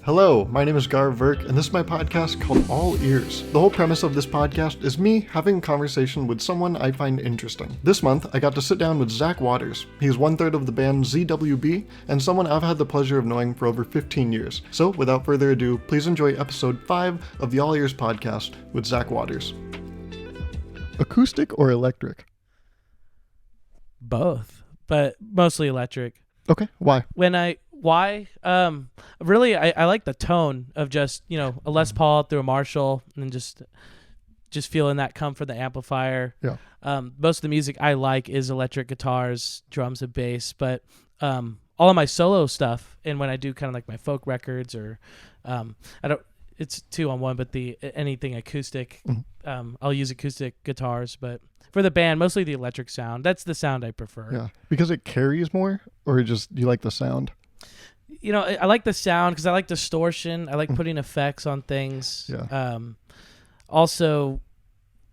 Hello, my name is Gauruv Virk, and this is my podcast called All Ears. The whole premise of this podcast is me having a conversation with someone I find interesting. This month, I got to sit down with Zach Waters. He's 1/3 of the band ZWB, and someone I've had the pleasure of knowing for over 15 years. So, without further ado, please enjoy episode 5 of the All Ears podcast with Zach Waters. Acoustic or electric? Both, but mostly electric. Okay, why? Why? Really, I like the tone of just, a Les Paul through a Marshall and just feeling that come from the amplifier. Yeah. Most of the music I like is electric guitars, drums, and bass, but all of my solo stuff, and when I do kind of like my folk records or it's 2-on-1, but anything acoustic, I'll use acoustic guitars, but for the band, mostly the electric sound. That's the sound I prefer. Yeah, because it carries more, or just you like the sound? I like the sound because I like distortion. I like putting effects on things. Yeah. Also,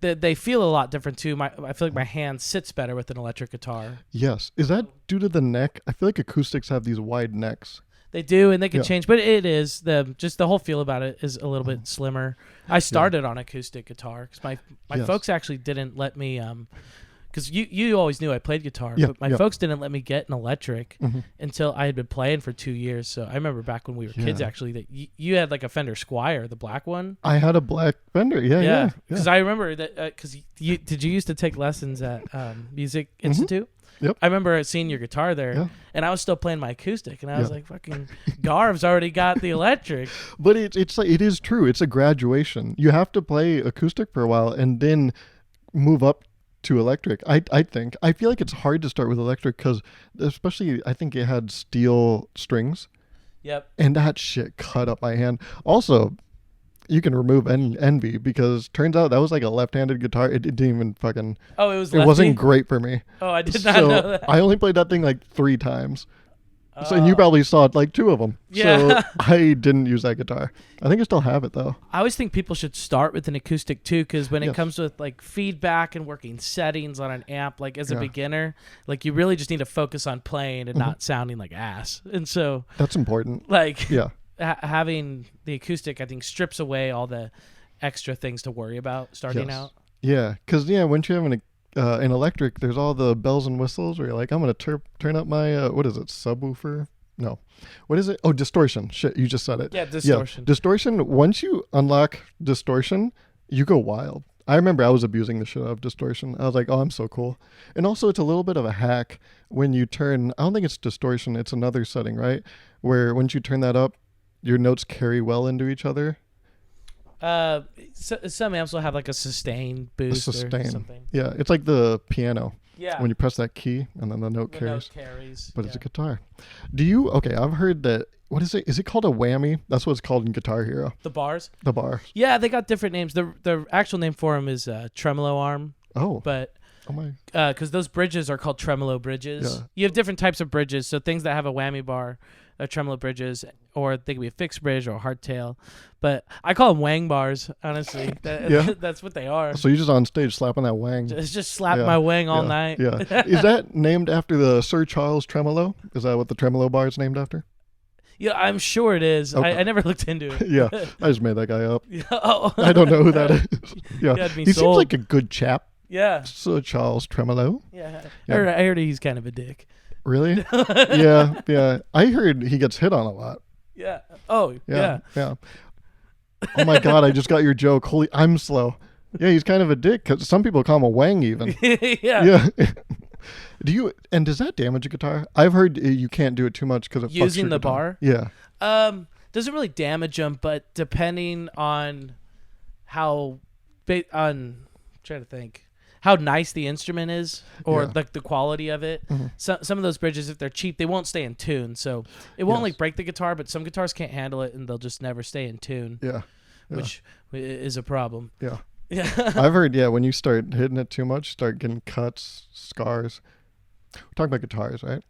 they feel a lot different too. I feel like my hand sits better with an electric guitar. Yes. Is that due to the neck? I feel like acoustics have these wide necks. They do, and they can change, but it is the whole feel about it is a little bit slimmer. I started on acoustic guitar because my folks actually didn't let me. Because you always knew I played guitar, but my folks didn't let me get an electric until I had been playing for 2 years. So I remember back when we were kids, actually, that you had like a Fender Squier, the black one. I had a black Fender, yeah. Because I remember that, because you used to take lessons at Music Institute? Yep. I remember seeing your guitar there, and I was still playing my acoustic, and I was like, fucking Garv's already got the electric. But it's like, it is true. It's a graduation. You have to play acoustic for a while and then move up to electric. I think. I feel like it's hard to start with electric because especially I think it had steel strings. Yep. And that shit cut up my hand. Also, you can remove envy because turns out that was like a left-handed guitar. It didn't even fucking... Oh, it was lefty? It wasn't great for me. Oh, I did not know that. I only played that thing like 3 times. So and you probably saw it like 2 of them. Yeah. So I didn't use that guitar. I think I still have it though. I always think people should start with an acoustic too, because when it comes with like feedback and working settings on an amp, like as a beginner, like you really just need to focus on playing and not sounding like ass. And so that's important. Like having the acoustic, I think, strips away all the extra things to worry about starting out. Yeah, because once you have an electric, there's all the bells and whistles where you're like, I'm going to turn up my, what is it, subwoofer? No. What is it? Oh, distortion. Shit, you just said it. Yeah, distortion. Yeah, distortion, once you unlock distortion, you go wild. I remember I was abusing the shit out of distortion. I was like, oh, I'm so cool. And also, it's a little bit of a hack when you turn, I don't think it's distortion, it's another setting, right? Where once you turn that up, your notes carry well into each other. Some amps will have like a sustain boost or something. Yeah, it's like the piano. Yeah. When you press that key and then the note carries. But it's a yeah. guitar. I've heard that, what is it? Is it called a whammy? That's what it's called in Guitar Hero. The bars? The bar. Yeah, they got different names. The actual name for them is tremolo arm. Oh. But oh my. Because those bridges are called tremolo bridges. Yeah. You have different types of bridges. So things that have a whammy bar are tremolo bridges, or they can be a fixed bridge or a hardtail. But I call them wang bars, honestly. That's what they are. So you're just on stage slapping that wang. Just slap my wang all night. Yeah. Is that named after the Sir Charles Tremolo? Is that what the tremolo bar is named after? Yeah, I'm sure it is. Okay. I never looked into it. Yeah, I just made that guy up. Oh. I don't know who that is. Yeah, he seems like a good chap. Yeah. Sir Charles Tremolo. Yeah. I heard he's kind of a dick. Really? Yeah. I heard he gets hit on a lot. Yeah. Oh, yeah. Oh my God, I just got your joke. Holy, I'm slow. Yeah, he's kind of a dick. Cause some people call him a wang even. Yeah. Does that damage a guitar? I've heard you can't do it too much because it fucks using the guitar. bar. Yeah. Doesn't really damage them, but depending on how nice the instrument is, or like the quality of it. Mm-hmm. Some of those bridges, if they're cheap, they won't stay in tune. So it won't like break the guitar, but some guitars can't handle it and they'll just never stay in tune. Yeah. Which is a problem. Yeah. I've heard, when you start hitting it too much, start getting cuts, scars. We're talking about guitars, right?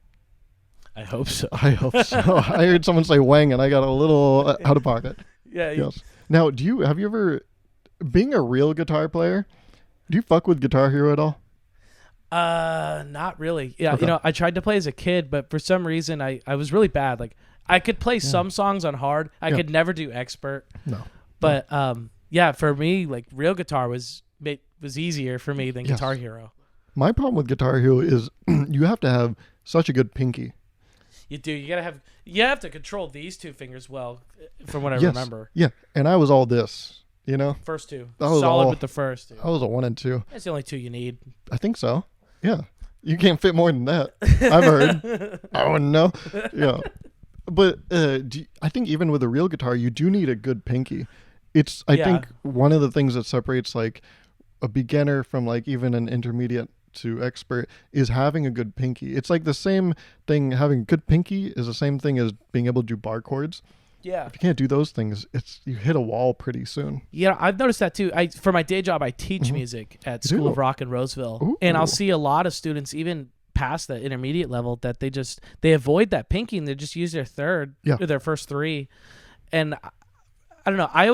I hope so. I heard someone say wang and I got a little out of pocket. Yeah. Yes. Now, have you ever, being a real guitar player, do you fuck with Guitar Hero at all? Not really. Yeah, Okay. I tried to play as a kid, but for some reason I was really bad. Like I could play some songs on hard. I could never do expert. No. But for me, like real guitar was easier for me than Guitar Hero. My problem with Guitar Hero is you have to have such a good pinky. You do. You have to control these two fingers well, from what I remember. Yeah, and I was all this, First two. Solid with the first two. I was a 1 and 2. That's the only two you need. I think so. Yeah. You can't fit more than that. I've heard. I wouldn't know. Yeah. But I think even with a real guitar, you do need a good pinky. I think one of the things that separates like a beginner from like even an intermediate to expert is having a good pinky. It's like the same thing. Having good pinky is the same thing as being able to do bar chords. Yeah. If you can't do those things, you hit a wall pretty soon. Yeah, I've noticed that too. For my day job, I teach music at School of Rock in Roseville. Ooh. And I'll see a lot of students even past the intermediate level that they avoid that pinky and they just use their third or their first three. And I don't know. I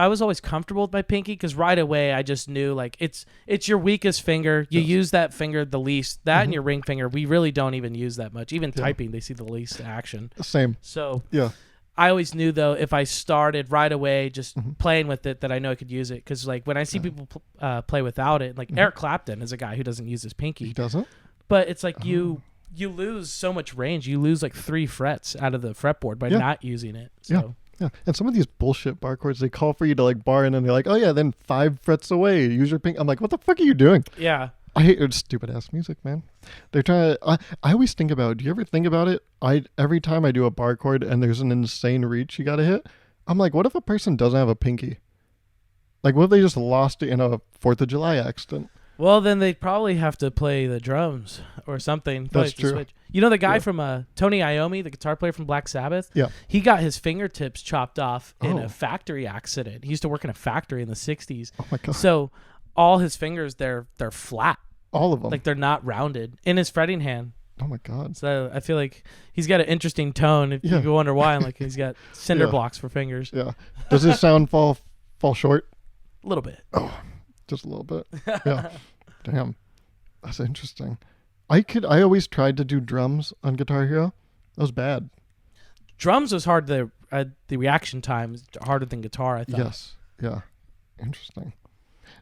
was always comfortable with my pinky because right away I just knew like it's your weakest finger. You use that finger the least. That and your ring finger, we really don't even use that much. Even typing, they see the least action. Same. So I always knew though if I started right away just playing with it that I know I could use it because like when I see people play without it, like Eric Clapton is a guy who doesn't use his pinky. He doesn't. But it's like you lose so much range. You lose like 3 frets out of the fretboard by not using it. So. Yeah, and some of these bullshit bar chords, they call for you to like bar in and they're like, oh yeah, then 5 frets away, use your pink. I'm like, what the fuck are you doing? Yeah. I hate stupid ass music, man. They're trying to, I always think about, do you ever think about it? Every time I do a bar chord and there's an insane reach you got to hit, I'm like, what if a person doesn't have a pinky? Like, what if they just lost it in a 4th of July accident? Well, then they'd probably have to play the drums or something. That's true. Switch. You know the guy from Tony Iommi, the guitar player from Black Sabbath? Yeah. He got his fingertips chopped off in a factory accident. He used to work in a factory in the 60s. Oh my God. So all his fingers, they're flat. All of them. Like they're not rounded in his fretting hand. Oh my God. So I feel like he's got an interesting tone. If you wonder why, like he's got cinder blocks for fingers. Yeah. Does his sound fall short? A little bit. Oh, just a little bit. Yeah. Damn. That's interesting. I always tried to do drums on Guitar Hero. That was bad. Drums was hard. The reaction time is harder than guitar, I thought. Yes. Yeah. Interesting.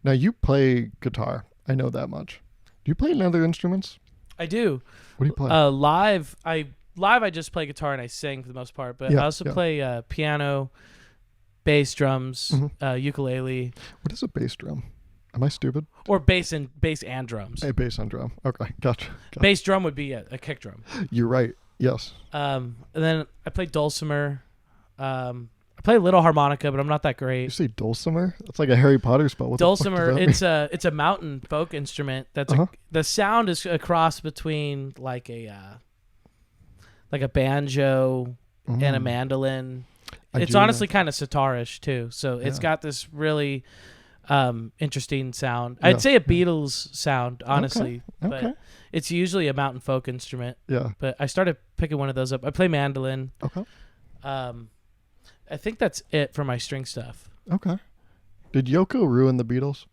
Now you play guitar. I know that much. Do you play any other instruments? I do. What do you play? Live I just play guitar and I sing for the most part, but I also play piano, bass, drums, ukulele. What is a bass drum? Am I stupid? Or bass and drums. Hey, bass and drum. Okay, gotcha. Bass drum would be a kick drum. You're right. Yes. And then I play dulcimer. I play a little harmonica, but I'm not that great. You say dulcimer? That's like a Harry Potter spell. What dulcimer, the fuck does that mean? it's a mountain folk instrument. That's the sound is a cross between like a banjo and a mandolin. It's honestly kind of sitar-ish too. So it's got this really interesting sound. I'd say a Beatles sound, honestly. Okay. But it's usually a mountain folk instrument. Yeah. But I started picking one of those up. I play mandolin. Okay. I think that's it for my string stuff. Okay. Did Yoko ruin the Beatles?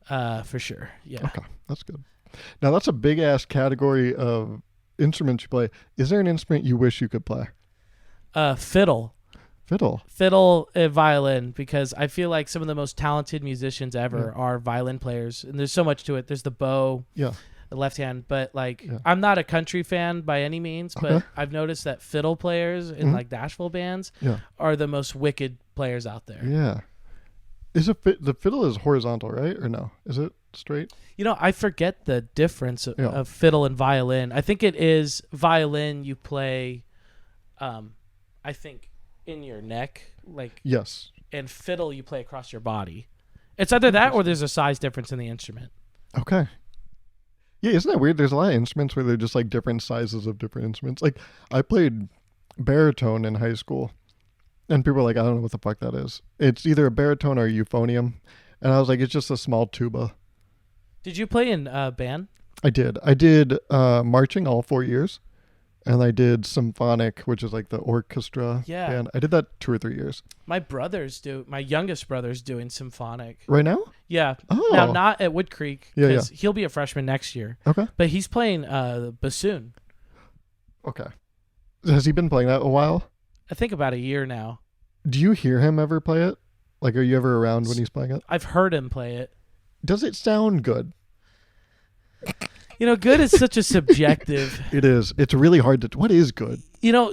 For sure. Yeah. Okay. That's good. Now that's a big ass category of instruments you play. Is there an instrument you wish you could play? Fiddle. Fiddle, violin, because I feel like some of the most talented musicians ever are violin players, and there's so much to it. There's the bow, the left hand, but like I'm not a country fan by any means, but I've noticed that fiddle players in like Nashville bands are the most wicked players out there. Yeah. Is the fiddle is horizontal, right? Or no? Is it straight? You know, I forget the difference of fiddle and violin. I think it is violin you play, I think, in your neck, like and fiddle you play across your body. It's either that or there's a size difference in the instrument. Okay. Yeah, isn't that weird? There's a lot of instruments where they're just like different sizes of different instruments. Like I played baritone in high school, and people were like, I don't know what the fuck that is. It's either a baritone or a euphonium, and I was like, it's just a small tuba. Did you play in band? I did marching all 4 years. And I did symphonic, which is like the orchestra band. I did that 2 or 3 years. My youngest brother's doing symphonic. Right now? Yeah. Oh. Now, not at Wood Creek, because he'll be a freshman next year. Okay. But he's playing bassoon. Okay. Has he been playing that a while? I think about a year now. Do you hear him ever play it? Like, are you ever around when he's playing it? I've heard him play it. Does it sound good? Good is such a subjective. It is. It's really hard to. What is good?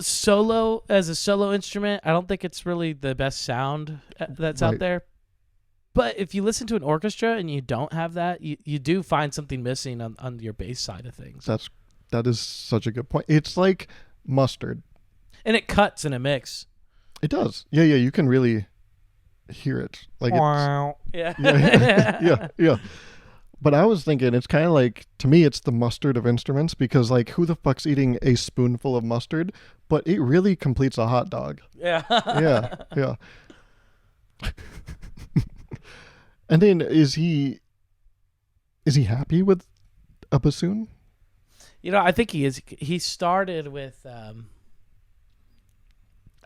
Solo as a solo instrument, I don't think it's really the best sound that's out there. But if you listen to an orchestra and you don't have that, you do find something missing on your bass side of things. That is such a good point. It's like mustard. And it cuts in a mix. It does. Yeah. You can really hear it. Like Yeah. Yeah. But I was thinking it's kind of like, to me, it's the mustard of instruments, because like, who the fuck's eating a spoonful of mustard? But it really completes a hot dog. Yeah. Yeah. And then is he happy with a bassoon? I think he is. He started with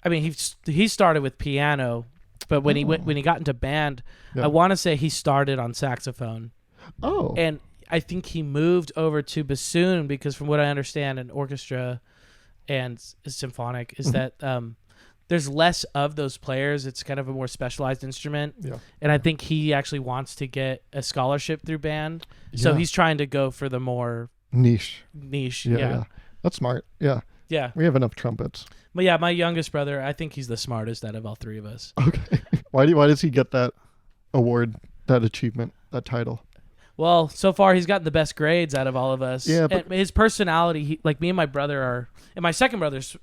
he started with piano, but when he got into band, I want to say he started on saxophone. Oh. And I think he moved over to bassoon because, from what I understand, an orchestra and symphonic is that there's less of those players. It's kind of a more specialized instrument. Yeah. And I think he actually wants to get a scholarship through band. So he's trying to go for the more niche. Yeah. That's smart. Yeah. Yeah. We have enough trumpets. But yeah, my youngest brother, I think he's the smartest out of all three of us. Okay. Why does he get that award, that achievement, that title? Well, so far he's gotten the best grades out of all of us. Yeah, but his personality, like me and my brother and my second brother's,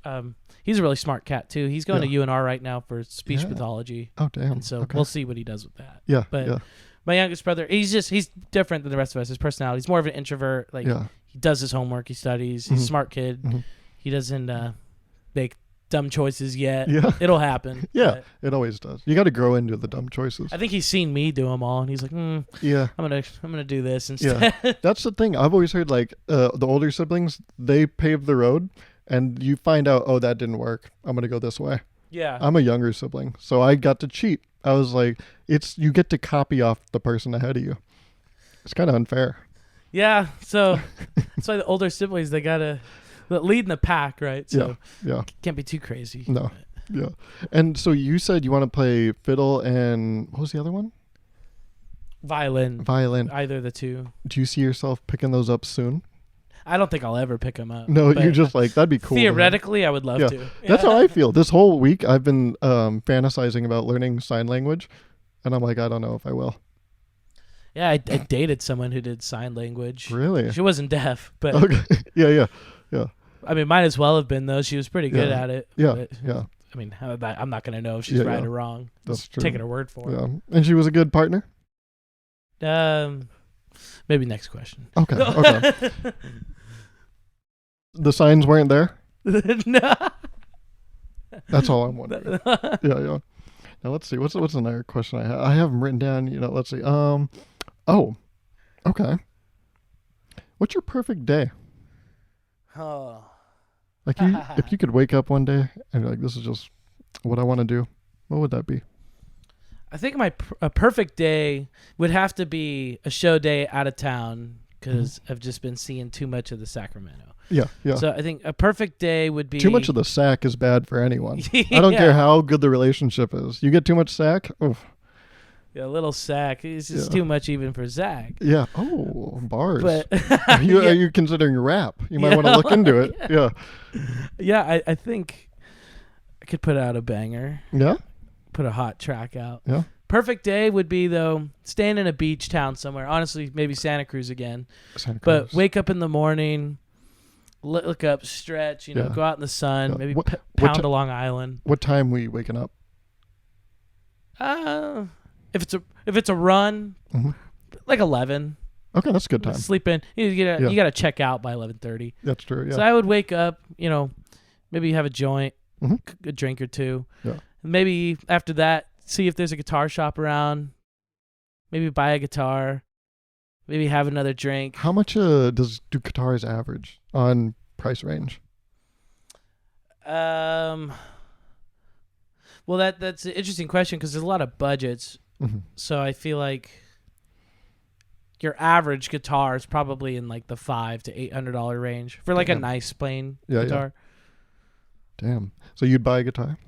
he's a really smart cat too. He's going to UNR right now for speech pathology. Oh, damn. And so we'll see what he does with that. Yeah. But my youngest brother, he's different than the rest of us. His personality, he's more of an introvert. Like he does his homework, he studies. He's a smart kid. Mm-hmm. He doesn't make dumb choices yet. Yeah. It'll happen. Yeah, it always does. You got to grow into the dumb choices. I think he's seen me do them all, and he's like, yeah, I'm gonna do this instead. Yeah. That's the thing. I've always heard, like, the older siblings, they pave the road, and you find out, oh, that didn't work. I'm gonna go this way. Yeah. I'm a younger sibling, so I got to cheat. I was like, you get to copy off the person ahead of you. It's kind of unfair. Yeah. So that's why the older siblings, they gotta lead in the pack, right? So can't be too crazy. No. Yeah. And so you said you want to play fiddle and what was the other one? Violin. Either of the two. Do you see yourself picking those up soon? I don't think I'll ever pick them up. No, you're just like, that'd be cool. Theoretically, I would love to. That's how I feel. This whole week, I've been fantasizing about learning sign language, and I'm like, I don't know if I will. Yeah, I dated someone who did sign language. Really? She wasn't deaf, but... Okay. Yeah. I mean, might as well have been, though. She was pretty good at it. Yeah. I mean, I'm not going to know if she's right or wrong. That's true. Taking her word for it. Yeah. And she was a good partner? Maybe next question. Okay. The signs weren't there? No. That's all I'm wondering. Yeah. Now, let's see. What's another question I have? I have them written down. Let's see. Oh, okay. What's your perfect day? Oh. Like, if you could wake up one day and you're like, this is just what I want to do, what would that be? I think a perfect day would have to be a show day out of town because I've just been seeing too much of the Sacramento. Yeah. So I think a perfect day would be... Too much of the sack is bad for anyone. I don't care how good the relationship is. You get too much sack? Oof. Yeah, a little sack. It's just too much even for Zach. Yeah. Oh, bars. But, are you considering rap? You might want to look into it. Yeah. Yeah, I think I could put out a banger. Yeah? Put a hot track out. Yeah. Perfect day would be, though, staying in a beach town somewhere. Honestly, maybe Santa Cruz again. But wake up in the morning, look up, stretch, go out in the sun, maybe pound a Long Island. What time were you waking up? If it's a run, like 11. Okay, that's a good time. Sleep in. You got to check out by 11:30. That's true. Yeah. So I would wake up. Maybe have a joint, a drink or two. Yeah. Maybe after that, see if there's a guitar shop around. Maybe buy a guitar. Maybe have another drink. How much do guitars average on price range? Well, that's an interesting question because there's a lot of budgets. So I feel like your average guitar is probably in like the $500 to $800 range for like a nice plain guitar. Damn. So you'd buy a guitar?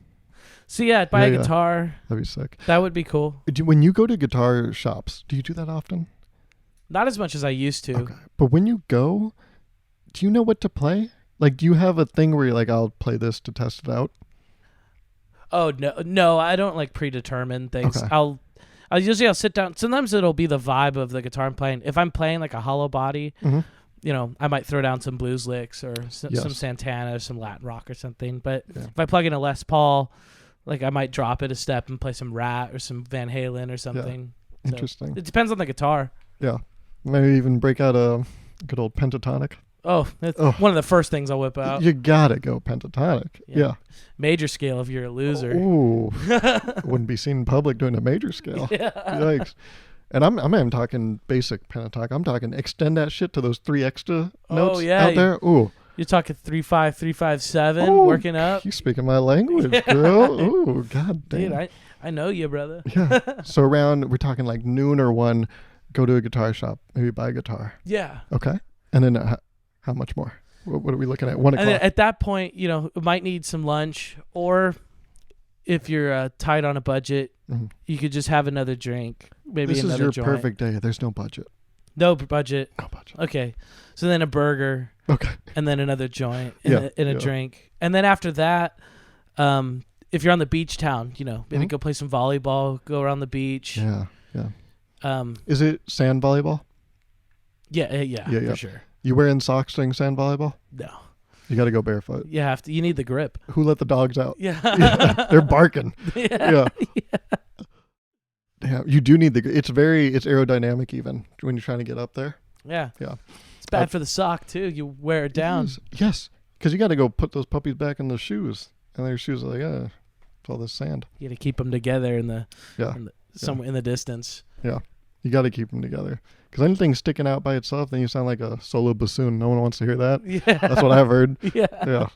So yeah, I'd buy Yeah, a guitar. That'd be sick. That would be cool. When you go to guitar shops, do you do that often? Not as much as I used to. Okay. But when you go, do you know what to play? Like, do you have a thing where you're like, I'll play this to test it out? Oh no, I don't like predetermine things. Okay. I'll sit down. Sometimes it'll be the vibe of the guitar I'm playing. If I'm playing like a hollow body, I might throw down some blues licks or some Santana or some Latin rock or something. But if I plug in a Les Paul, like I might drop it a step and play some Rat or some Van Halen or something. Yeah. Interesting. It depends on the guitar. Yeah. Maybe even break out a good old pentatonic. Oh, that's one of the first things I'll whip out. You gotta go pentatonic. Yeah. Major scale if you're a loser. Ooh. Wouldn't be seen in public doing a major scale. Yeah. Yikes. And I'm not even talking basic pentatonic. I'm talking extend that shit to those 3 extra notes out there. Ooh. You're talking 3/5, 3/5/7, working up. You speaking my language, girl. Ooh, god damn. Dude, I know you, brother. Yeah. So we're talking like noon or 1, go to a guitar shop, maybe buy a guitar. Yeah. Okay. And then how much more? What are we looking at? 1 o'clock. And at that point, might need some lunch, or if you're tight on a budget, you could just have another drink. Maybe this another is your joint. perfect day. There's no budget. No budget. No budget. Okay. So then a burger. Okay. And then another joint and a Yeah. drink. And then after that, if you're on the beach town, maybe go play some volleyball, go around the beach. Yeah. Is it sand volleyball? Yeah, for sure. You wearing socks during sand volleyball? No. You got to go barefoot. You have to. You need the grip. Who let the dogs out? Yeah. They're barking. Yeah. Damn, you do need it's aerodynamic even when you're trying to get up there. Yeah. Yeah. It's bad for the sock too. You wear it down. Yes. Because you got to go put those puppies back in the shoes. And their shoes are like, it's all this sand. You got to keep them together somewhere in the distance. Yeah. You got to keep them together. Because anything sticking out by itself, then you sound like a solo bassoon. No one wants to hear that. Yeah. That's what I've heard. Yeah.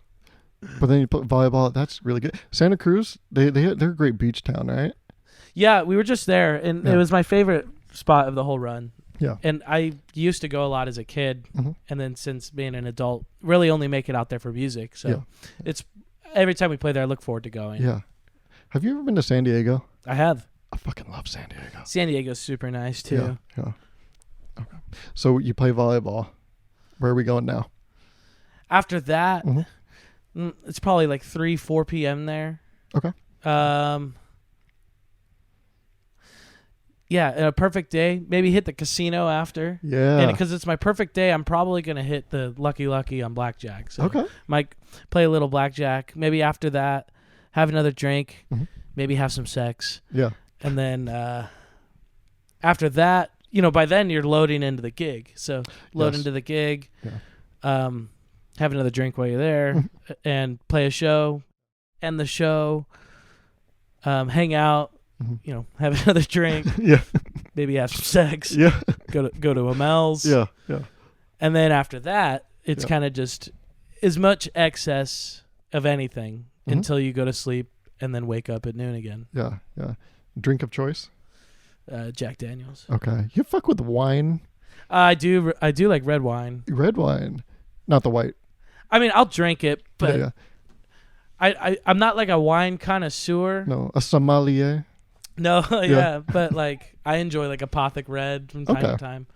But then you put volleyball. That's really good. Santa Cruz, they're a great beach town, right? Yeah, we were just there, and it was my favorite spot of the whole run. Yeah. And I used to go a lot as a kid, and then since being an adult, really only make it out there for music. So it's every time we play there, I look forward to going. Yeah. Have you ever been to San Diego? I have. I fucking love San Diego. San Diego's super nice too. Yeah. Okay. So you play volleyball. Where are we going now? After that, it's probably like 3-4 p.m. there. Okay. Yeah, a perfect day. Maybe hit the casino after. Yeah. And because it's my perfect day, I'm probably going to hit the Lucky on blackjack. So okay. Might play a little blackjack. Maybe after that, have another drink. Maybe have some sex. Yeah. And then after that, by then you're loading into the gig. So load into the gig. Yeah. Have another drink while you're there and play a show. End the show. Hang out. Have another drink. Yeah. Maybe have some sex. Yeah. Go to a Mel's. Yeah. And then after that, it's kind of just as much excess of anything until you go to sleep and then wake up at noon again. Yeah. Drink of choice? Jack Daniels. Okay. You fuck with wine? I do like red wine. Red wine, not the white. I mean, I'll drink it, but yeah. I'm not like a wine connoisseur. No, a sommelier. No, yeah, but like I enjoy like Apothic Red from time to time.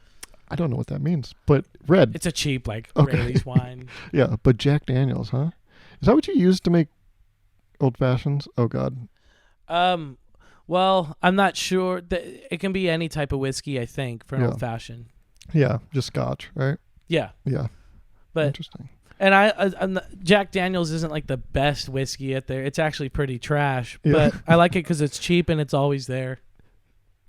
I don't know what that means, but red. It's a cheap like Rayleigh's wine. Yeah, but Jack Daniels, huh? Is that what you use to make old fashions? Oh God. Well, I'm not sure. It can be any type of whiskey, I think, for an old fashioned. Yeah, just Scotch, right? Yeah. Yeah. But interesting. And I'm not, Jack Daniels isn't like the best whiskey out there. It's actually pretty trash, but I like it because it's cheap and it's always there.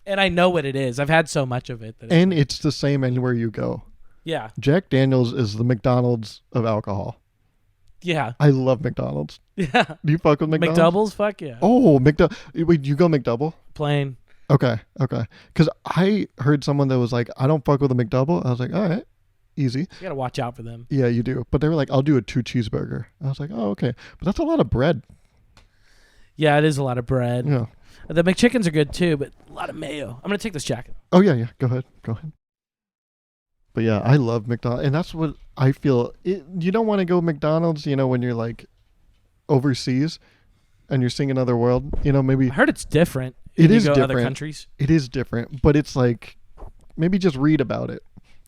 And I know what it is. I've had so much of it. And it's the same anywhere you go. Yeah. Jack Daniels is the McDonald's of alcohol. Yeah. I love McDonald's. Yeah. Do you fuck with McDonald's? McDoubles? Fuck yeah. Oh, Wait, you go McDouble? Plain. Okay. Because I heard someone that was like, I don't fuck with a McDouble. I was like, all right. Easy. You gotta watch out for them. Yeah, you do. But they were like, I'll do a 2 cheeseburger. I was like, oh, okay. But that's a lot of bread. Yeah, it is a lot of bread. Yeah. The McChickens are good too, but a lot of mayo. I'm gonna take this jacket. Oh yeah. Go ahead. But yeah, I love McDonald's, and that's what I feel. You don't want to go McDonald's, when you're like overseas and you're seeing another world, maybe I heard it's different. It when is you go to other different. countries. It is different, but it's like maybe just read about it.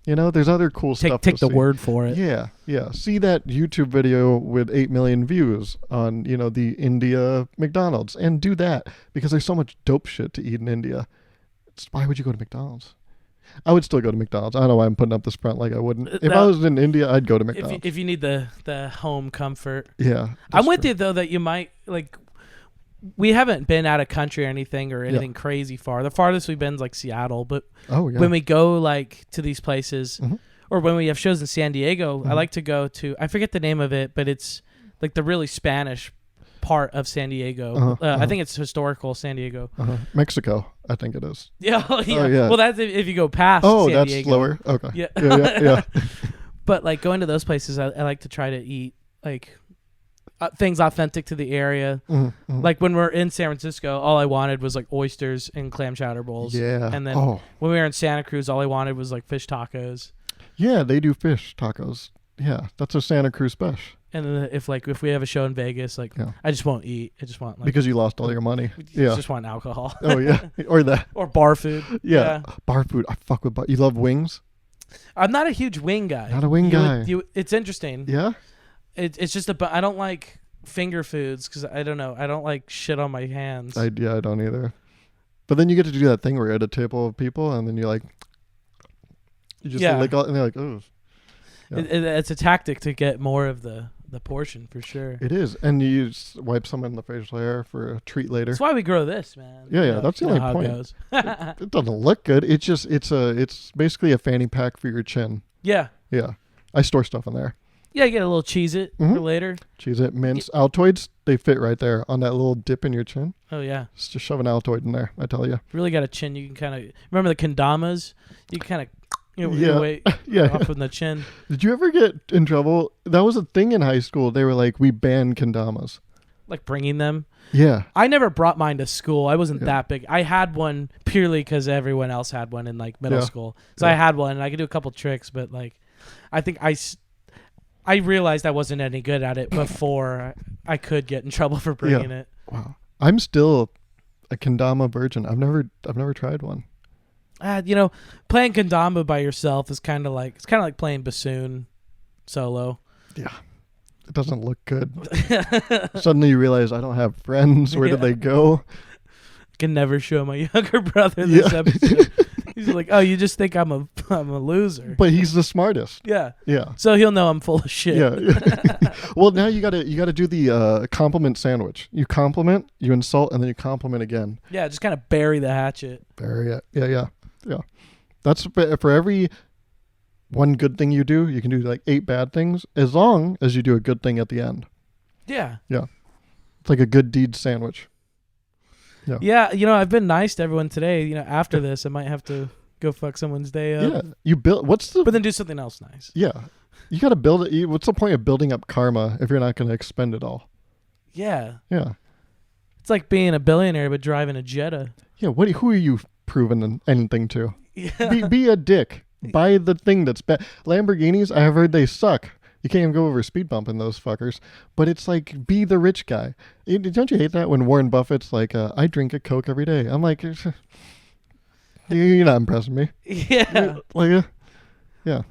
There's other cool stuff. Take to the see. word for it. Yeah. See that YouTube video with 8 million views on, the India McDonald's, and do that because there's so much dope shit to eat in India. Why would you go to McDonald's? I would still go to McDonald's. I don't know why I'm putting up this front like I wouldn't. If I was in India, I'd go to McDonald's. If you need the home comfort. Yeah. I'm with you though that you might like. We haven't been out of country or anything crazy far. The farthest we've been is like Seattle, but when we go like to these places, or when we have shows in San Diego, I like to go to, I forget the name of it, but it's like the really Spanish part of San Diego. I think it's historical San Diego. Mexico, I think it is. Yeah. Oh, yeah. Well, that's if you go past San that's Diego. slower. Okay. Yeah. But like going to those places, I like to try to eat like things authentic to the area. Like when we're in San Francisco, all I wanted was like oysters and clam chowder bowls. Yeah. And then when we were in Santa Cruz, all I wanted was like fish tacos. Yeah, they do fish tacos. Yeah, that's a Santa Cruz special. And then if we have a show in Vegas, I just won't eat. I just want like, because you lost all your money. Yeah. Just want alcohol. Oh yeah, or that or bar food. Yeah. Bar food. I fuck with bar. You love wings? I'm not a huge wing guy. Not a wing guy. It's interesting. Yeah. It's just I don't like finger foods because I don't know. I don't like shit on my hands. I don't either. But then you get to do that thing where you're at a table of people and then you just lick all, and they're like, oh. Yeah. It's a tactic to get more of the portion for sure. It is, and you just wipe some in the facial hair for a treat later. That's why we grow this, man. Yeah, that's the only point. It doesn't look good. It's just it's basically a fanny pack for your chin. Yeah. Yeah, I store stuff in there. Yeah, you get a little Cheez-It for later. Cheez-It, mints, Altoids, they fit right there on that little dip in your chin. Oh, yeah. Just shove an Altoid in there, I tell you. Really got a chin. You can kind of... Remember the kendamas? You can kind of... your weight off from the chin. Did you ever get in trouble? That was a thing in high school. They were like, we banned kendamas. Like bringing them? Yeah. I never brought mine to school. I wasn't that big. I had one purely because everyone else had one in like middle school. So I had one and I could do a couple tricks, but like I think I realized I wasn't any good at it before I could get in trouble for bringing it. Wow. I'm still a kendama virgin. I've never tried one. Playing kendama by yourself is kind of like playing bassoon solo. Yeah. It doesn't look good. Suddenly you realize I don't have friends. Where did they go? I can never show my younger brother this episode. He's like, oh, you just think I'm a loser. But he's the smartest. Yeah. Yeah. So he'll know I'm full of shit. Yeah. Well, now you gotta do the compliment sandwich. You compliment, you insult, and then you compliment again. Yeah, just kind of bury the hatchet. Bury it. Yeah. That's for every one good thing you do, you can do like 8 bad things as long as you do a good thing at the end. Yeah. Yeah. It's like a good deed sandwich. Yeah. Yeah, I've been nice to everyone today. After this, I might have to go fuck someone's day up. Yeah. You build but then do something else nice. Yeah. You got to build it. What's the point of building up karma if you're not going to expend it all? Yeah. Yeah. It's like being a billionaire but driving a Jetta. Yeah. Who are you proving anything to? Yeah. Be a dick. Buy the thing that's bad. Lamborghinis, I have heard they suck. You can't even go over a speed bump in those fuckers. But it's like, be the rich guy. Don't you hate that when Warren Buffett's like, I drink a Coke every day? I'm like, you're not impressing me. Yeah. Yeah.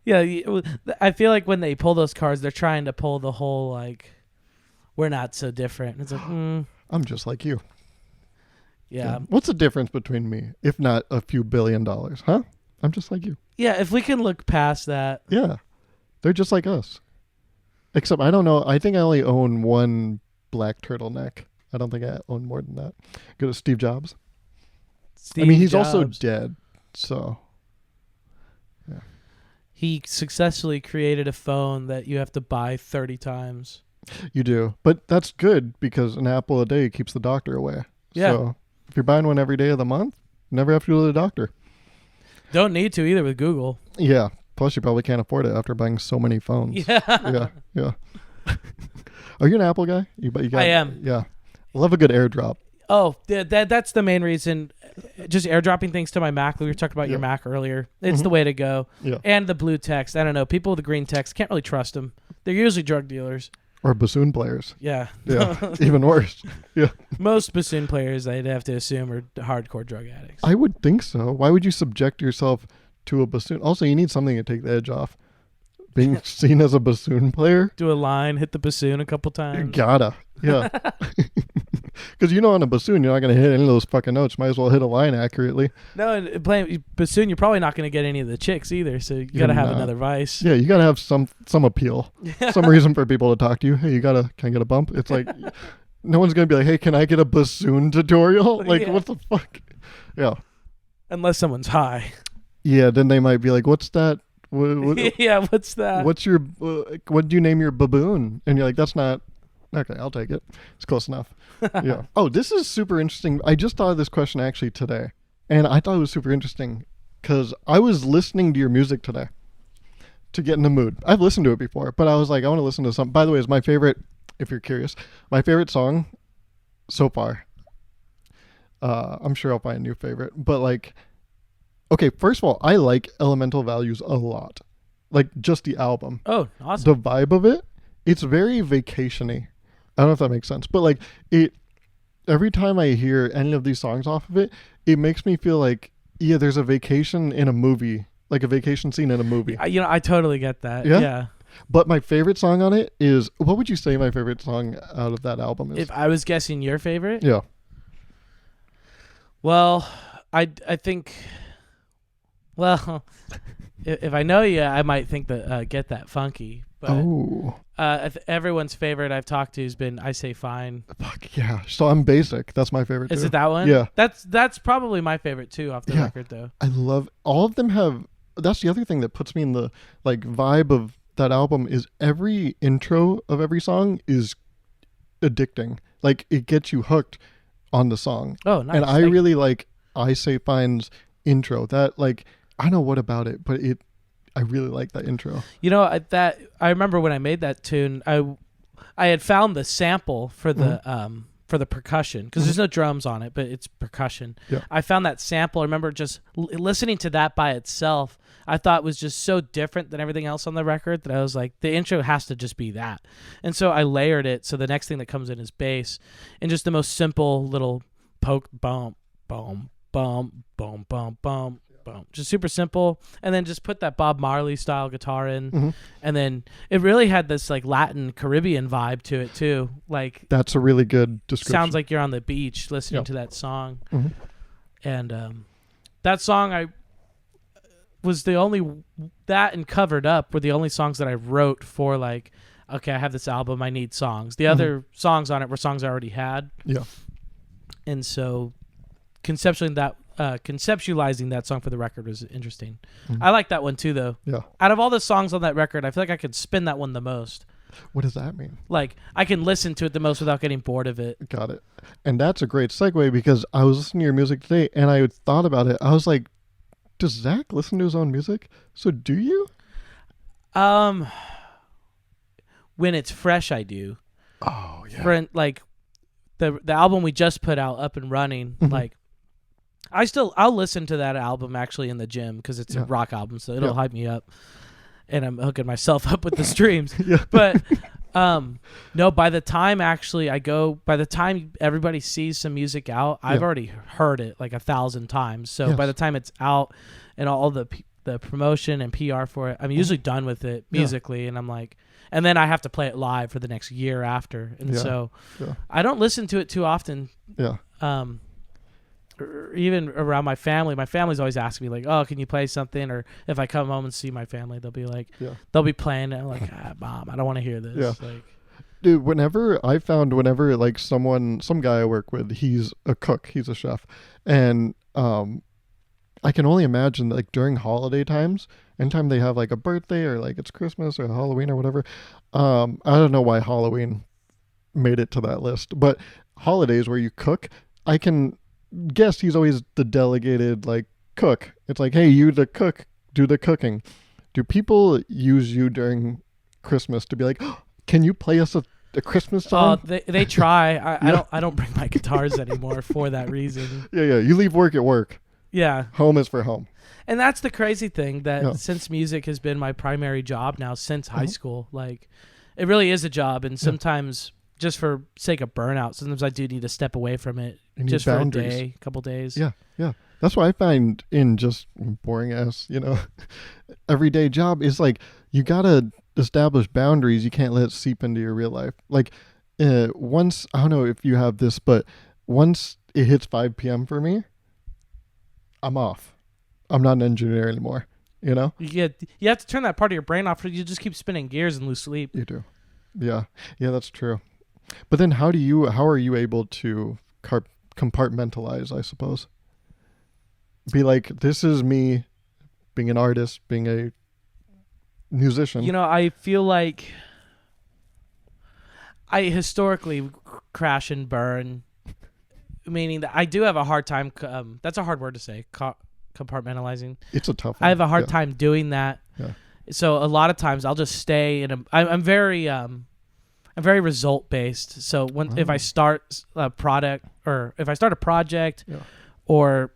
Yeah. I feel like when they pull those cards, they're trying to pull the whole, like, we're not so different. It's like, I'm just like you. Yeah. What's the difference between me, if not a few $1 billion, huh? I'm just like you. Yeah, if we can look past that. Yeah. They're just like us. Except I don't know. I think I only own one black turtleneck. I don't think I own more than that. Go to Steve Jobs. He's also dead. So. Yeah. He successfully created a phone that you have to buy 30 times. You do. But that's good because an apple a day keeps the doctor away. Yeah. So if you're buying one every day of the month, you never have to go to the doctor. Don't need to either with Google. Yeah. Plus, you probably can't afford it after buying so many phones. Yeah. Yeah. Are you an Apple guy? I am. Yeah. I love a good AirDrop. Oh, that's the main reason. Just airdropping things to my Mac. We were talking about your Mac earlier. It's the way to go. Yeah. And the blue text. I don't know. People with the green text, can't really trust them. They're usually drug dealers. Or bassoon players. Yeah. Yeah, even worse. Yeah. Most bassoon players, I'd have to assume, are hardcore drug addicts. I would think so. Why would you subject yourself to a bassoon? Also, you need something to take the edge off. Being seen as a bassoon player? Do a line, hit the bassoon a couple times. You gotta. Yeah. Because on a bassoon, you're not going to hit any of those fucking notes. Might as well hit a line accurately. No, and playing bassoon, you're probably not going to get any of the chicks either, so you got to have another vice. Yeah, you got to have some appeal. Some reason for people to talk to you. Hey, can I get a bump? It's like, no one's going to be like, hey, can I get a bassoon tutorial? Like, what the fuck? Yeah. Unless someone's high. Yeah, then they might be like, what's that? Yeah, what's that? What's your, what do you name your baboon? And you're like, that's not, okay, I'll take it. It's close enough. Yeah. Oh, this is super interesting. I just thought of this question actually today, and I thought it was super interesting because I was listening to your music today to get in the mood. I've listened to it before, but I was like, I want to listen to something. By the way, it's my favorite, if you're curious, my favorite song so far. I'm sure I'll find a new favorite, but like, okay, first of all, I like Elemental Values a lot. Like, just the album. Oh, awesome. The vibe of it, it's very vacation-y. I don't know if that makes sense, but like every time I hear any of these songs off of it, it makes me feel like, yeah, there's a vacation in a movie, like a vacation scene in a movie. I totally get that. Yeah. But my favorite song on it is, what would you say my favorite song out of that album is? If I was guessing your favorite? Yeah. Well, I think, well, if I know you, I might think that Get That Funky. But everyone's favorite I've talked to has been I Say Fine. Fuck yeah. So I'm Basic. That's my favorite too. Is it that one? Yeah. That's probably my favorite too off the record though. I love, all of them have, that's the other thing that puts me in the like vibe of that album is every intro of every song is addicting. Like it gets you hooked on the song. Oh, nice. And I really like I Say Fine's intro. That like, I don't know what about it, but I really like that intro. I remember when I made that tune, I had found the sample for the percussion because there's no drums on it, but it's percussion. Yeah. I found that sample. I remember just listening to that by itself. I thought it was just so different than everything else on the record that I was like, the intro has to just be that. And so I layered it. So the next thing that comes in is bass and just the most simple little poke, bump, boom, bump, boom, bump, bump. Just super simple, and then just put that Bob Marley style guitar in, and then it really had this like Latin Caribbean vibe to it too. Like that's a really good description. Sounds like you're on the beach listening to that song, and that song I was the only that and Covered Up were the only songs that I wrote for like, okay, I have this album, I need songs. The other songs on it were songs I already had, and so conceptualizing that song for the record was interesting. I like that one too though. Yeah. Out of all the songs on that record, I feel like I could spin that one the most. What does that mean? Like I can listen to it the most without getting bored of it. Got it. And that's a great segue because I was listening to your music today and I thought about it. I was like, does Zach listen to his own music? So do you? When it's fresh, I do. Oh yeah. For like the album we just put out, Up and Running, like I'll listen to that album actually in the gym because it's a rock album, so it'll hype me up. And I'm hooking myself up with the streams. But no, by the time everybody sees some music out, I've already heard it like 1,000 times. So by the time it's out and all the promotion and PR for it, I'm usually done with it musically, and I'm like, and then I have to play it live for the next year after, and so I don't listen to it too often. Or even around my family. My family's always asking me like, "Oh, can you play something?" Or if I come home and see my family, they'll be like, they'll be playing it. I'm like, Mom, I don't want to hear this. Like, dude, whenever like some guy I work with, he's a cook, he's a chef, and I can only imagine like during holiday times, anytime they have like a birthday or like it's Christmas or Halloween or whatever. I don't know why Halloween made it to that list, but holidays where you cook, I can guess he's always the delegated like cook. It's like, hey, you the cook, do the cooking. Do people use you during Christmas to be like, oh, can you play us a Christmas song? They try. I don't bring my guitars anymore for that reason. You leave work at work. Home is for home. And that's the crazy thing that since music has been my primary job now since high school, like, it really is a job, and sometimes just for sake of burnout, sometimes I do need to step away from it just for boundaries. a day, a couple days. Yeah. That's what I find in just boring ass, everyday job is like you gotta establish boundaries. You can't let it seep into your real life. Like once, I don't know if you have this, but once it hits 5 p.m. for me, I'm off. I'm not an engineer anymore. You have to turn that part of your brain off, or you just keep spinning gears and lose sleep. You do. Yeah, that's true. But then how are you able to compartmentalize, I suppose? Be like, this is me being an artist, being a musician. I feel like I historically crash and burn, meaning that I do have a hard time. That's a hard word to say. Compartmentalizing. It's a tough one. I have a hard time doing that. Yeah. So a lot of times I'll just stay in I'm very result based. So if I start a product, or if I start a project, or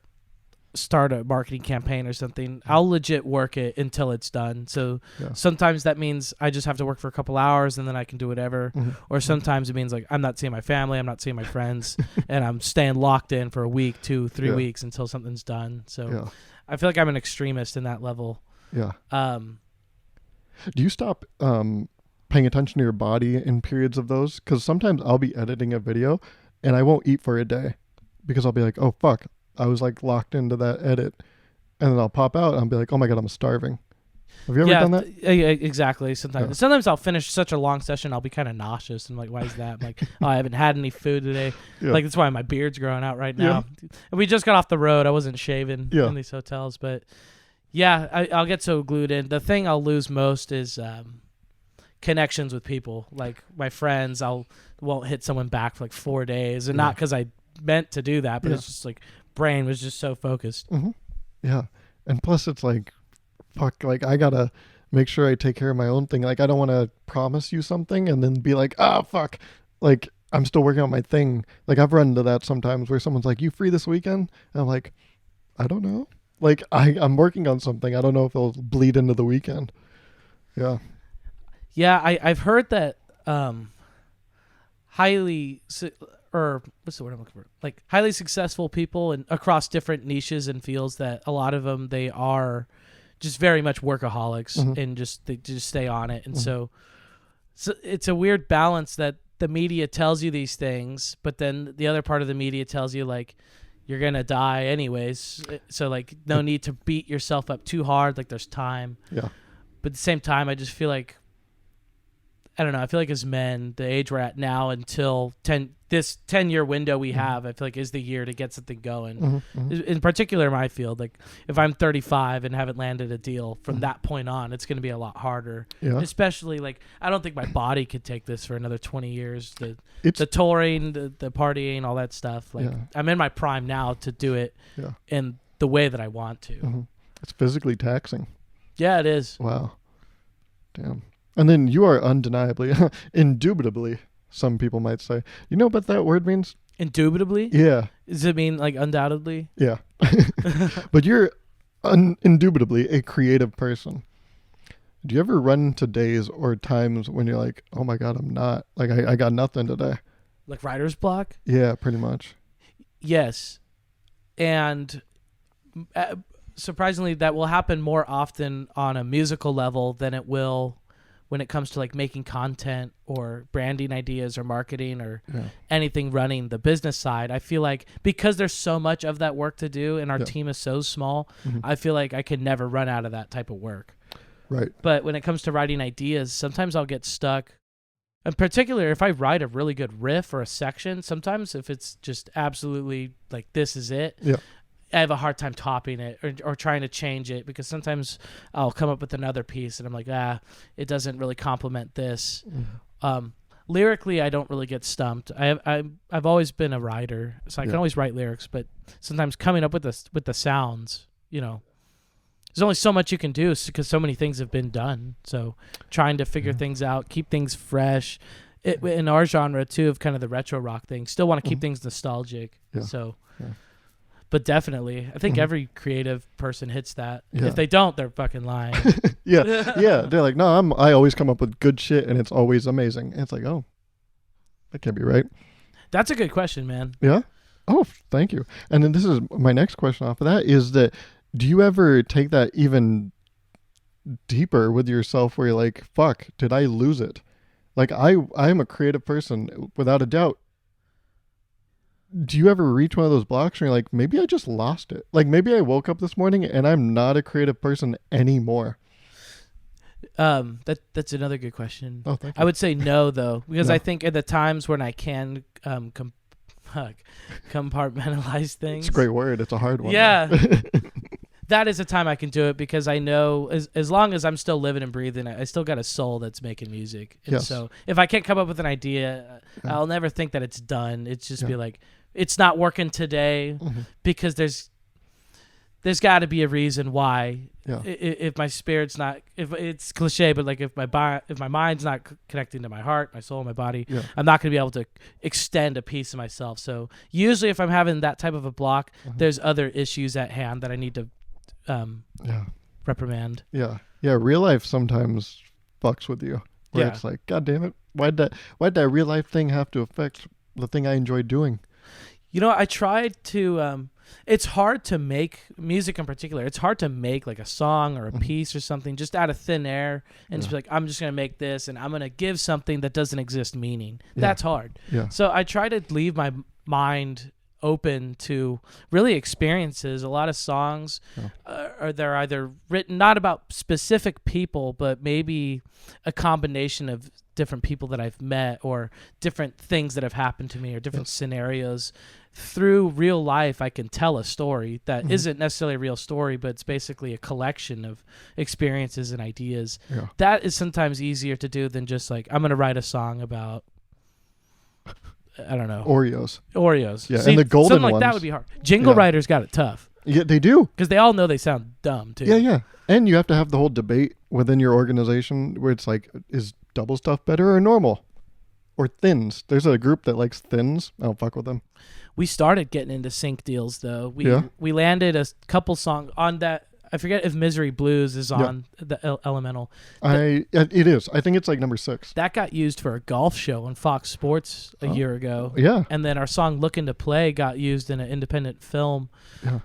start a marketing campaign or something, I'll legit work it until it's done. So sometimes that means I just have to work for a couple hours and then I can do whatever. Or sometimes it means like I'm not seeing my family, I'm not seeing my friends, and I'm staying locked in for a week, 2-3 weeks until something's done. So I feel like I'm an extremist in that level. Yeah. Do you stop paying attention to your body in periods of those? Because sometimes I'll be editing a video and I won't eat for a day because I'll be like, oh fuck, I was like locked into that edit, and then I'll pop out and I'll be like, oh my God, I'm starving. Have you ever done that? Exactly. Sometimes I'll finish such a long session, I'll be kind of nauseous. I'm like, why is that? I'm like, oh, I haven't had any food today. Like, that's why my beard's growing out right now. And we just got off the road. I wasn't shaving in these hotels, but I'll get so glued in. The thing I'll lose most is connections with people. Like my friends, won't hit someone back for like 4 days, and not because I meant to do that, but it's just like brain was just so focused. Yeah. And plus it's like, fuck, like I gotta make sure I take care of my own thing. Like I don't want to promise you something and then be like, fuck, like I'm still working on my thing. Like I've run into that sometimes where someone's like, you free this weekend? And I'm like, I don't know. Like I'm working on something. I don't know if it'll bleed into the weekend. Yeah. I've heard that what's the word I'm looking for? Like highly successful people and across different niches and fields, that a lot of them, they are just very much workaholics and they just stay on it. And so it's a weird balance that the media tells you these things, but then the other part of the media tells you like you're going to die anyways. So like no need to beat yourself up too hard. Like there's time. Yeah. But at the same time, I just feel like, I don't know. I feel like as men, the age we're at now until this 10-year window we have, I feel like is the year to get something going. In particular, in my field, like if I'm 35 and haven't landed a deal from that point on, it's going to be a lot harder. Yeah. Especially like, I don't think my body could take this for another 20 years. The touring, the partying, all that stuff. Like I'm in my prime now to do it in the way that I want to. It's physically taxing. Yeah, it is. Wow. Damn. And then you are undeniably, indubitably, some people might say. You know what that word means? Indubitably? Yeah. Does it mean like undoubtedly? Yeah. But you're indubitably a creative person. Do you ever run into days or times when you're like, oh my God, I'm not, like I got nothing today? Like writer's block? Yeah, pretty much. Yes. And surprisingly, that will happen more often on a musical level than it will when it comes to like making content or branding ideas or marketing or anything running the business side. I feel like because there's so much of that work to do and our team is so small, I feel like I could never run out of that type of work. Right. But when it comes to writing ideas, sometimes I'll get stuck. In particular, if I write a really good riff or a section, sometimes if it's just absolutely like, this is it, I have a hard time topping it or trying to change it, because sometimes I'll come up with another piece and I'm like, it doesn't really complement this. Lyrically, I don't really get stumped. I've always been a writer, so I can always write lyrics, but sometimes coming up with the sounds, there's only so much you can do because so many things have been done. So trying to figure things out, keep things fresh. In our genre too, of kind of the retro rock thing, still want to keep things nostalgic. So. But definitely, I think every creative person hits that. Yeah. If they don't, they're fucking lying. Yeah. They're like, no, I always come up with good shit and it's always amazing. And it's like, oh, that can't be right. That's a good question, man. Yeah. Oh, thank you. And then this is my next question off of that is that, do you ever take that even deeper with yourself where you're like, fuck, did I lose it? Like I'm a creative person without a doubt. Do you ever reach one of those blocks where you're like, maybe I just lost it? Like maybe I woke up this morning and I'm not a creative person anymore. That's another good question. Oh, thank you. I would say no though, because No. I think at the times when I can compartmentalize things. It's a great word. It's a hard one. Yeah. That is a time I can do it because I know as long as I'm still living and breathing, I still got a soul that's making music. And Yes. so if I can't come up with an idea, I'll never think that it's done. It's just be like, it's not working today because there's got to be a reason why. Yeah. If my spirit's not, if it's cliche, but like if my mind's not connecting to my heart, my soul, my body, I'm not going to be able to extend a piece of myself. So usually if I'm having that type of a block, there's other issues at hand that I need to reprimand. Yeah. Real life sometimes fucks with you. Where it's like, God damn it. Why'd that real life thing have to affect the thing I enjoy doing? You know, I tried to, it's hard to make music in particular. It's hard to make like a song or a piece or something just out of thin air and just be like, I'm just going to make this and I'm going to give something that doesn't exist meaning. That's hard. Yeah. So I try to leave my mind open to really experiences. A lot of songs they're either written not about specific people, but maybe a combination of different people that I've met or different things that have happened to me or different scenarios. Through real life, I can tell a story that isn't necessarily a real story, but it's basically a collection of experiences and ideas. Yeah. That is sometimes easier to do than just like, I'm going to write a song about, I don't know. Oreos. Yeah, and the golden something like that ones. would be hard. Jingle writers got it tough. Yeah, they do. Because they all know they sound dumb, too. Yeah. And you have to have the whole debate within your organization where it's like, is double stuff better or normal? Or thins. There's a group that likes thins. I don't fuck with them. We started getting into sync deals, though. We landed a couple songs on that. I forget if Misery Blues is on the Elemental. It is. I think it's like number 6. That got used for a golf show on Fox Sports a year ago. Yeah. And then our song Looking to Play got used in an independent film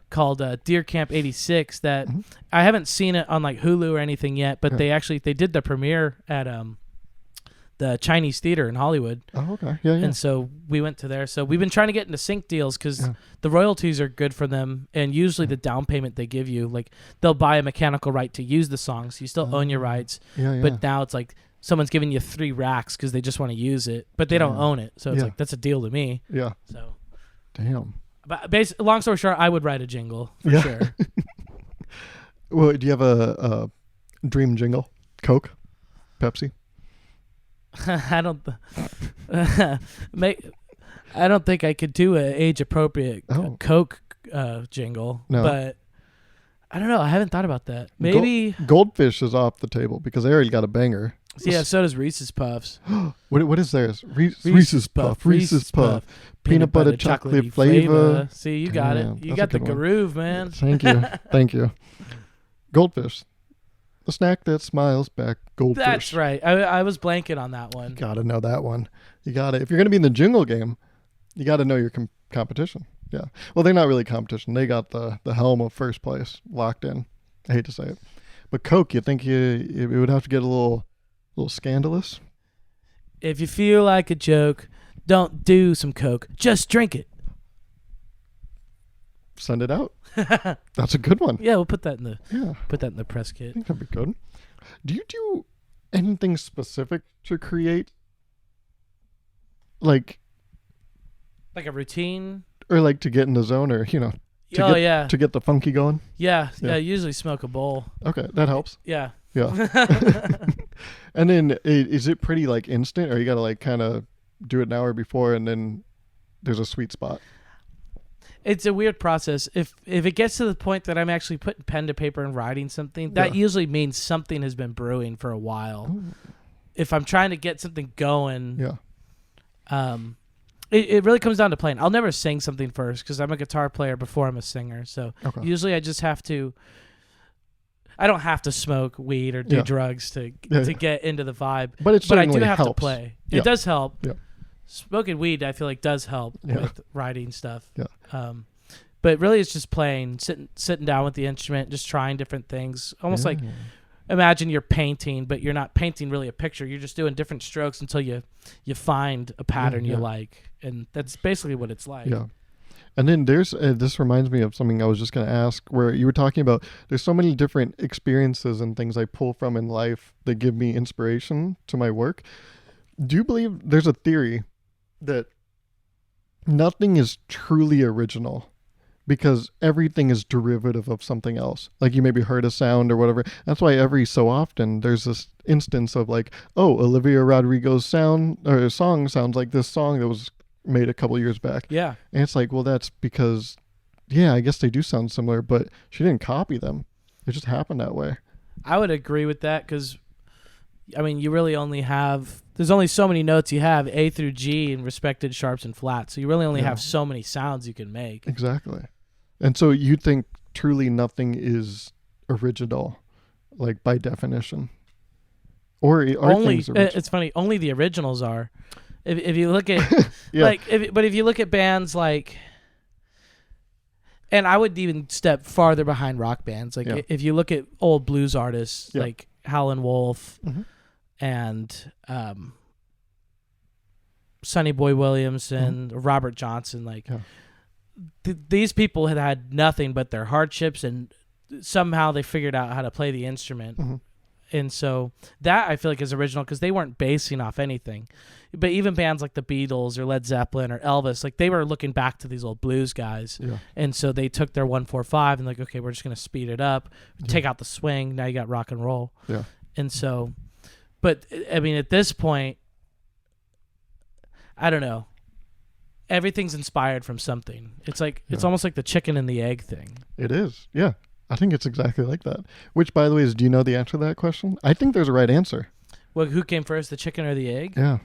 called Deer Camp 86 that I haven't seen it on like Hulu or anything yet, but they did the premiere at the Chinese Theater in Hollywood. Oh, okay. Yeah. And so we went to there. So we've been trying to get into sync deals because the royalties are good for them. And usually the down payment they give you, like they'll buy a mechanical right to use the song. So you still own your rights. Yeah. But now it's like someone's giving you 3 racks because they just want to use it, but they don't own it. So it's like, that's a deal to me. Yeah. So. Damn. But long story short, I would write a jingle for sure. Well, do you have a dream jingle? Coke? Pepsi? I don't think I could do an age appropriate Coke jingle, but I don't know. I haven't thought about that. Maybe Goldfish is off the table because they already got a banger. Yeah, so does Reese's Puffs. What is theirs? Reese's Puff. Peanut butter chocolate flavor. See, you got it. You got the Gauruv, man. Thank you. Goldfish. The snack that smiles back. Goldfish. That's right. I was blanking on that one. You gotta know that one. You gotta. If you're gonna be in the jingle game, you gotta know your competition. Yeah. Well, they're not really competition. They got the helm of first place locked in. I hate to say it, but Coke. You think it would have to get a little scandalous? If you feel like a joke, don't do some Coke. Just drink it. Send it out. That's a good one. Yeah, we'll put that in the press kit. I think that'd be good. Do you do anything specific to create? Like a routine? Or like to get in the zone or, to get the funky going? Yeah. I usually smoke a bowl. Okay, that helps. Yeah. Yeah. And then is it pretty like instant or you got to like kind of do it an hour before and then there's a sweet spot? It's a weird process. If it gets to the point that I'm actually putting pen to paper and writing something, that usually means something has been brewing for a while. Ooh. If I'm trying to get something going, It really comes down to playing. I'll never sing something first because I'm a guitar player before I'm a singer. So usually I just have to. I don't have to smoke weed or do drugs to get into the vibe. But I do have to play. It does help. Yeah. Smoking weed, I feel like, does help with writing stuff. Yeah. But really, it's just playing, sitting down with the instrument, just trying different things. Almost like imagine you're painting, but you're not painting really a picture. You're just doing different strokes until you find a pattern you like. And that's basically what it's like. Yeah. And then there's, this reminds me of something I was just going to ask, where you were talking about there's so many different experiences and things I pull from in life that give me inspiration to my work. Do you believe there's a theory that nothing is truly original because everything is derivative of something else? Like you maybe heard a sound or whatever. That's why every so often there's this instance of like, oh, Olivia Rodrigo's song sounds like this song that was made a couple years back. Yeah. And it's like, well, that's because, I guess they do sound similar, but she didn't copy them. It just happened that way. I would agree with that because, I mean, you really only have, there's only so many notes you have, A through G in respected sharps and flats. So you really only have so many sounds you can make. Exactly. And so you think truly nothing is original, like by definition? Or are only, things original? It's funny, only the originals are. If you look at if you look at bands like, and I would even step farther behind rock bands. Like if you look at old blues artists like Howlin' Wolf and Sonny Boy Williams and Robert Johnson, like these people had nothing but their hardships, and somehow they figured out how to play the instrument. And so that I feel like is original because they weren't basing off anything. But even bands like the Beatles or Led Zeppelin or Elvis, like they were looking back to these old blues guys. Yeah. And so they took their 1-4-5 and like, okay, we're just going to speed it up, take out the swing. Now you got rock and roll. Yeah. And so, but I mean, at this point, I don't know. Everything's inspired from something. It's like, it's almost like the chicken and the egg thing. It is. Yeah. I think it's exactly like that. Which, by the way, do you know the answer to that question? I think there's a right answer. Well, who came first, the chicken or the egg? Yeah.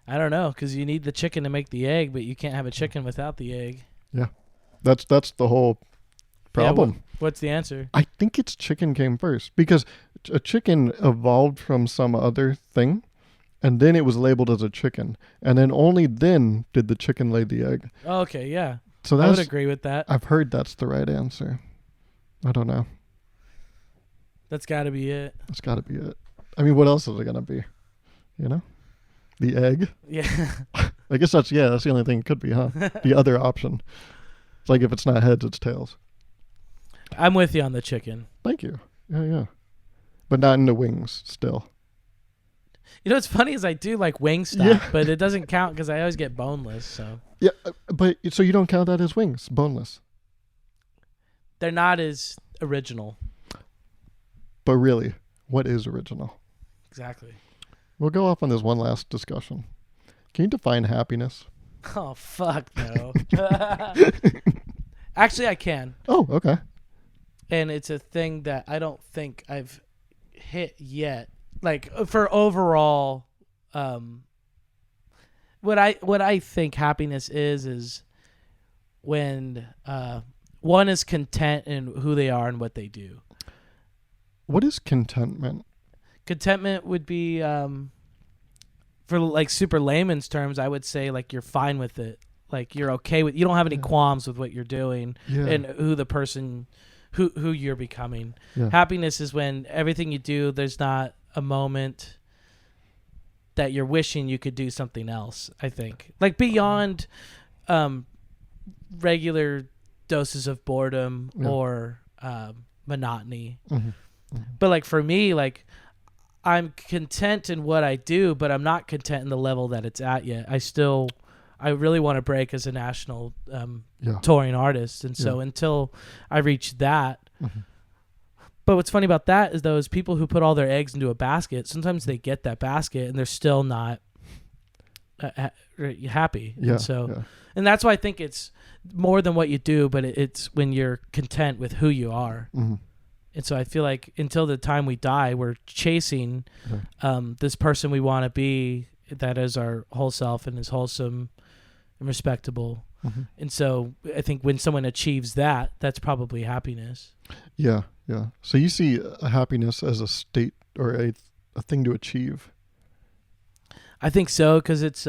I don't know, because you need the chicken to make the egg, but you can't have a chicken without the egg. Yeah. That's the whole problem. Yeah, what's the answer? I think it's chicken came first because a chicken evolved from some other thing. And then it was labeled as a chicken. And then only then did the chicken lay the egg. Okay, yeah. So I would agree with that. I've heard that's the right answer. I don't know. That's got to be it. That's got to be it. I mean, what else is it going to be? You know? The egg? Yeah. I guess that's the only thing it could be, huh? The other option. It's like if it's not heads, it's tails. I'm with you on the chicken. Thank you. Yeah. But not in the wings still. You know what's funny is I do like Wingstop, but it doesn't count because I always get boneless. So yeah, but so you don't count that as wings, boneless. They're not as original. But really, what is original? Exactly. We'll go off on this one last discussion. Can you define happiness? Oh, fuck no. Actually, I can. Oh, okay. And it's a thing that I don't think I've hit yet. Like for overall, what I think happiness is when one is content in who they are and what they do. What is contentment? Contentment would be, for like super layman's terms, I would say like you're fine with it, like you're okay with. You don't have any qualms with what you're doing and who the person, who you're becoming. Yeah. Happiness is when everything you do, there's not a moment that you're wishing you could do something else. I think like beyond regular doses of boredom or monotony. But like for me, like I'm content in what I do, but I'm not content in the level that it's at yet. I really want to break as a national touring artist, and so until I reach that. But what's funny about that is those people who put all their eggs into a basket, sometimes they get that basket and they're still not happy. Yeah, and that's why I think it's more than what you do, but it's when you're content with who you are. And so I feel like until the time we die, we're chasing this person we want to be, that is our whole self and is wholesome and respectable. Mm-hmm. And so I think when someone achieves that, that's probably happiness. Yeah, yeah. So you see happiness as a state or a thing to achieve? I think so, because it's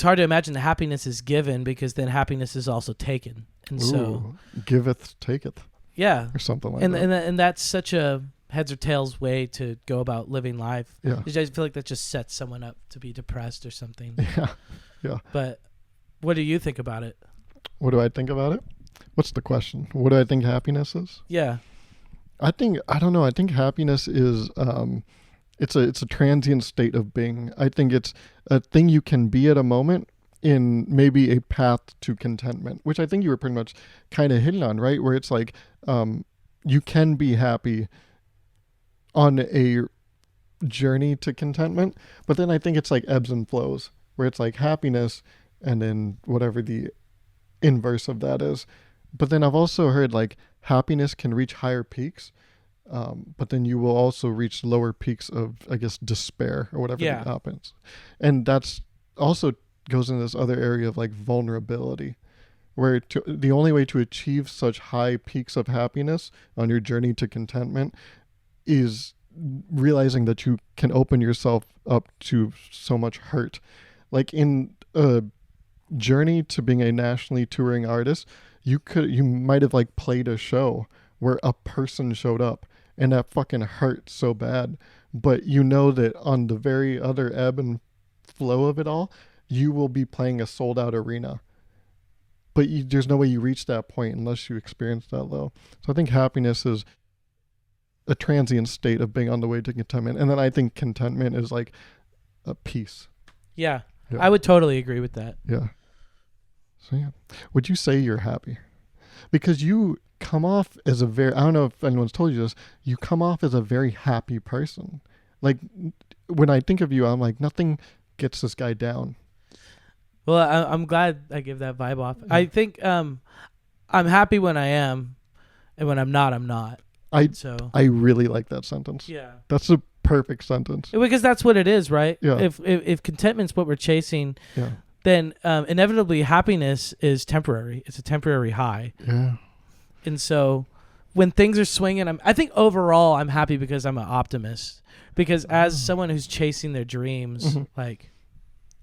hard to imagine that happiness is given, because then happiness is also taken. And so giveth, taketh. Yeah. Or something like that. And that's such a heads or tails way to go about living life. Yeah. I feel like that just sets someone up to be depressed or something. Yeah. Yeah. But what do you think about it? What do I think about it? What's the question? What do I think happiness is? Yeah. I don't know. I think happiness is it's a transient state of being. I think it's a thing you can be at a moment in maybe a path to contentment, which I think you were pretty much kind of hitting on, right? Where it's like you can be happy on a journey to contentment, but then I think it's like ebbs and flows, where it's like happiness and then whatever the inverse of that is. But then I've also heard like happiness can reach higher peaks, but then you will also reach lower peaks of, I guess, despair or whatever happens. And that's also goes into this other area of like vulnerability, where the only way to achieve such high peaks of happiness on your journey to contentment is realizing that you can open yourself up to so much hurt. Like in a journey to being a nationally touring artist, you might have like played a show where a person showed up and that fucking hurt so bad, but you know that on the very other ebb and flow of it all, you will be playing a sold out arena. But there's no way you reach that point unless you experience that low. So I think happiness is a transient state of being on the way to contentment. And then I think contentment is like a peace. Yeah. I would totally agree with that. Yeah. So yeah. Would you say you're happy? Because you come off as I don't know if anyone's told you this, you come off as a very happy person. Like when I think of you, I'm like, nothing gets this guy down. Well, I'm glad I give that vibe off. I think I'm happy when I am, and when I'm not, I'm not. I really like that sentence. Yeah. That's a perfect sentence. Because that's what it is, right? Yeah. If contentment's what we're chasing, then inevitably happiness is temporary. It's a temporary high. Yeah. And so when things are swinging, I think overall I'm happy because I'm an optimist. Because as someone who's chasing their dreams, like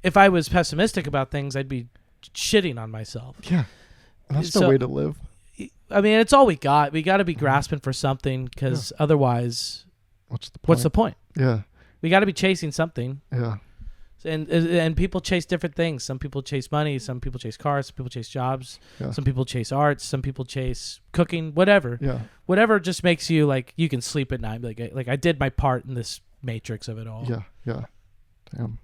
if I was pessimistic about things, I'd be shitting on myself. Yeah. That's the way to live. I mean, it's all we got. We got to be grasping for something, because otherwise, what's the point? Yeah. We got to be chasing something. Yeah. And people chase different things. Some people chase money. Some people chase cars. Some people chase jobs. Yeah. Some people chase arts. Some people chase cooking. Whatever. Yeah. Whatever just makes you like you can sleep at night. Like I did my part in this matrix of it all. Yeah. Yeah. Damn.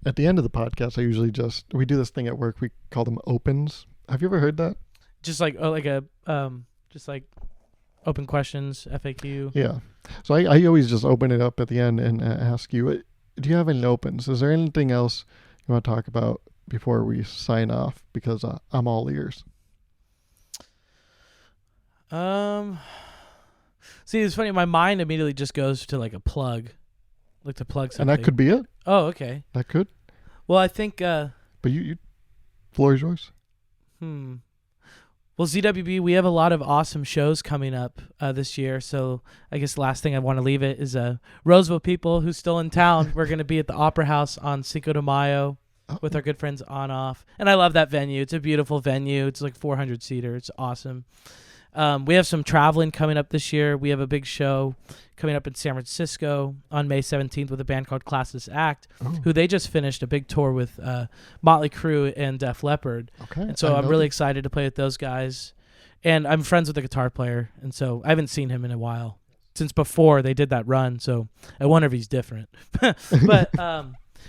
At the end of the podcast, I usually we do this thing at work. We call them opens. Have you ever heard that? Just like open questions, FAQ. Yeah. So I always just open it up at the end and ask you, do you have any opens? Is there anything else you want to talk about before we sign off? Because I'm all ears. See, it's funny. My mind immediately just goes to like a plug, like to plug something. And that could be it. Oh, okay. That could. Well, I think. But you, floor is yours. Well, ZWB, we have a lot of awesome shows coming up this year. So I guess the last thing I want to leave it is Roseville people who's still in town. We're going to be at the Opera House on Cinco de Mayo with our good friends On Off. And I love that venue. It's a beautiful venue. It's like 400 seater. It's awesome. We have some traveling coming up this year. We have a big show coming up in San Francisco on May 17th with a band called Classless Act, who they just finished a big tour with Motley Crue and Def Leppard. Okay. And so I'm really excited to play with those guys. And I'm friends with the guitar player, and so I haven't seen him in a while, since before they did that run, so I wonder if he's different. But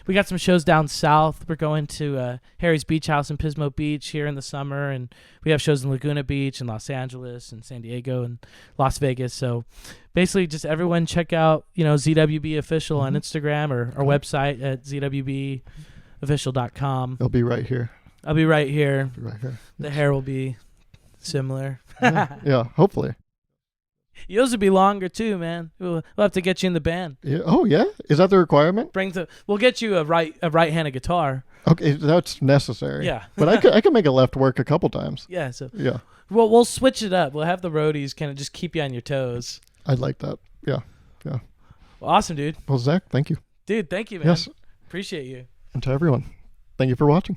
we got some shows down south. We're going to Harry's Beach House in Pismo Beach here in the summer, and we have shows in Laguna Beach and Los Angeles and San Diego and Las Vegas. So basically just everyone check out, ZWB Official on Instagram or our website at zwbofficial.com. I'll be right here. I'll be right here. Right here. The hair will be similar. Yeah, hopefully. Yours would be longer too, man. We'll have to get you in the band. Yeah. Oh yeah, is that the requirement? We'll get you a right-handed guitar. Okay, that's necessary. Yeah. But I could make a left work a couple times. Yeah. So Yeah, we'll switch it up. We'll have the roadies kind of just keep you on your toes. I'd like that. Yeah. Well, awesome, dude. Well, Zach, thank you. Dude, thank you, man. Yes. Appreciate you. And to everyone, thank you for watching.